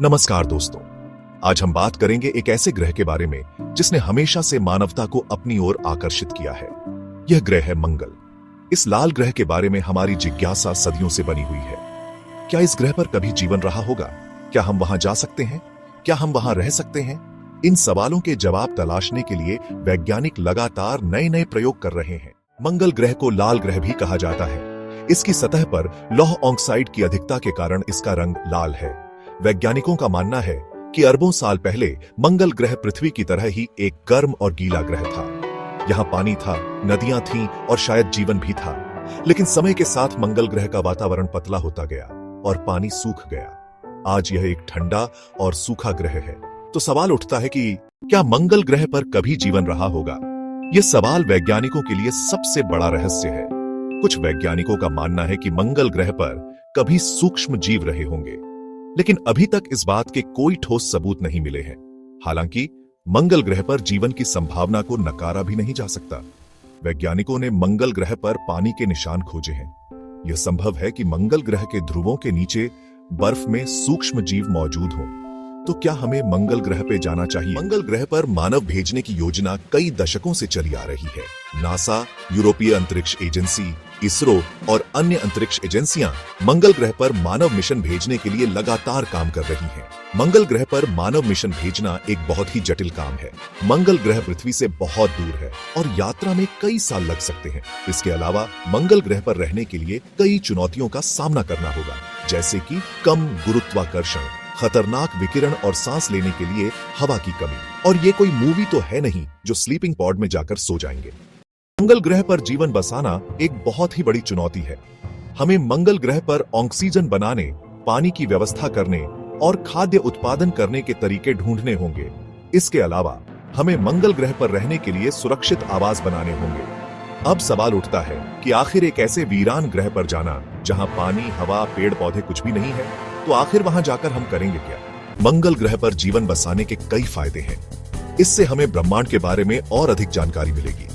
नमस्कार दोस्तों, आज हम बात करेंगे एक ऐसे ग्रह के बारे में जिसने हमेशा से मानवता को अपनी ओर आकर्षित किया है। यह ग्रह है मंगल। इस लाल ग्रह के बारे में हमारी जिज्ञासा सदियों से बनी हुई है। क्या इस ग्रह पर कभी जीवन रहा होगा? क्या हम वहां जा सकते हैं? क्या हम वहां रह सकते हैं? इन सवालों के जवाब तलाशने के लिए वैज्ञानिक लगातार नए नए प्रयोग कर रहे हैं। मंगल ग्रह को लाल ग्रह भी कहा जाता है। इसकी सतह पर लौह ऑक्साइड की अधिकता के कारण इसका रंग लाल है। वैज्ञानिकों का मानना है कि अरबों साल पहले मंगल ग्रह पृथ्वी की तरह ही एक गर्म और गीला ग्रह था। यहाँ पानी था, नदियां थीं और शायद जीवन भी था। लेकिन समय के साथ मंगल ग्रह का वातावरण पतला होता गया और पानी सूख गया। आज यह एक ठंडा और सूखा ग्रह है। तो सवाल उठता है कि क्या मंगल ग्रह पर कभी जीवन रहा होगा? यह सवाल वैज्ञानिकों के लिए सबसे बड़ा रहस्य है। कुछ वैज्ञानिकों का मानना है कि मंगल ग्रह पर कभी सूक्ष्म जीव रहे होंगे, लेकिन अभी तक इस बात के कोई ठोस सबूत नहीं मिले हैं। हालांकि मंगल ग्रह पर जीवन की संभावना को नकारा भी नहीं जा सकता। वैज्ञानिकों ने मंगल ग्रह पर पानी के निशान खोजे हैं। यह संभव है कि मंगल ग्रह के ध्रुवों के नीचे बर्फ में सूक्ष्म जीव मौजूद हों। तो क्या हमें मंगल ग्रह पे जाना चाहिए? मंगल ग्रह पर मानव भेजने की योजना कई दशकों से चली आ रही है। नासा, यूरोपीय अंतरिक्ष एजेंसी, इसरो और अन्य अंतरिक्ष एजेंसियां मंगल ग्रह पर मानव मिशन भेजने के लिए लगातार काम कर रही हैं। मंगल ग्रह पर मानव मिशन भेजना एक बहुत ही जटिल काम है। मंगल ग्रह पृथ्वी से बहुत दूर है और यात्रा में कई साल लग सकते हैं। इसके अलावा मंगल ग्रह पर रहने के लिए कई चुनौतियों का सामना करना होगा, जैसे कि कम गुरुत्वाकर्षण, खतरनाक विकिरण और सांस लेने के लिए हवा की कमी। और ये कोई मूवी तो है नहीं जो स्लीपिंग पॉड में जाकर सो जाएंगे। मंगल ग्रह पर जीवन बसाना एक बहुत ही बड़ी चुनौती है। हमें मंगल ग्रह पर ऑक्सीजन बनाने, पानी की व्यवस्था करने और खाद्य उत्पादन करने के तरीके ढूंढने होंगे। इसके अलावा हमें मंगल ग्रह पर रहने के लिए सुरक्षित आवास बनाने होंगे। अब सवाल उठता है कि आखिर एक ऐसे वीरान ग्रह पर जाना जहां पानी, हवा, पेड़ पौधे कुछ भी नहीं है, तो आखिर वहां जाकर हम करेंगे क्या? मंगल ग्रह पर जीवन बसाने के कई फायदे हैं। इससे हमें ब्रह्मांड के बारे में और अधिक जानकारी मिलेगी।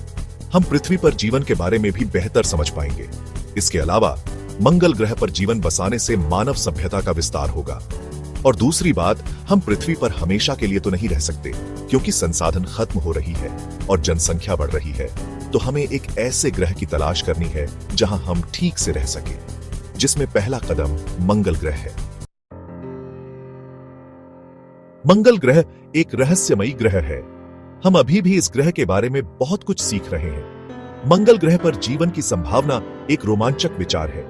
हम पृथ्वी पर जीवन के बारे में भी बेहतर समझ पाएंगे। इसके अलावा मंगल ग्रह पर जीवन बसाने से मानव सभ्यता का विस्तार होगा। और दूसरी बात, हम पृथ्वी पर हमेशा के लिए तो नहीं रह सकते, क्योंकि संसाधन खत्म हो रही है और जनसंख्या बढ़ रही है। तो हमें एक ऐसे ग्रह की तलाश करनी है जहां हम ठीक से रह सके, जिसमें पहला कदम मंगल ग्रह है। मंगल ग्रह एक रहस्यमयी ग्रह है। हम अभी भी इस ग्रह के बारे में बहुत कुछ सीख रहे हैं। मंगल ग्रह पर जीवन की संभावना एक रोमांचक विचार है।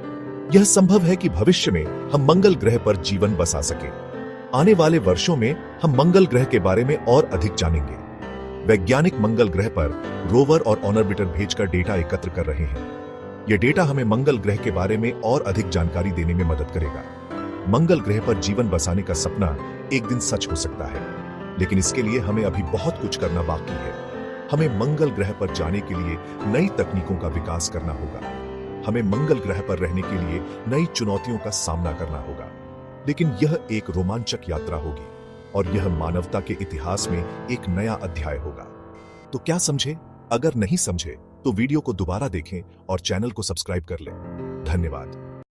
यह संभव है कि भविष्य में हम मंगल ग्रह पर जीवन बसा सकें। आने वाले वर्षों में हम मंगल ग्रह के बारे में और अधिक जानेंगे। वैज्ञानिक मंगल ग्रह पर रोवर और ऑर्बिटर भेजकर डेटा एकत्र कर रहे हैं। यह डेटा हमें मंगल ग्रह के बारे में और अधिक जानकारी देने में मदद करेगा। मंगल ग्रह पर जीवन बसाने का सपना एक दिन सच हो सकता है, लेकिन इसके लिए हमें अभी बहुत कुछ करना बाकी है। हमें मंगल ग्रह पर जाने के लिए नई तकनीकों का विकास करना होगा। हमें मंगल ग्रह पर रहने के लिए नई चुनौतियों का सामना करना होगा। लेकिन यह एक रोमांचक यात्रा होगी और यह मानवता के इतिहास में एक नया अध्याय होगा। तो क्या समझे? अगर नहीं समझे तो वीडियो को दोबारा देखें और चैनल को सब्सक्राइब कर लें। धन्यवाद।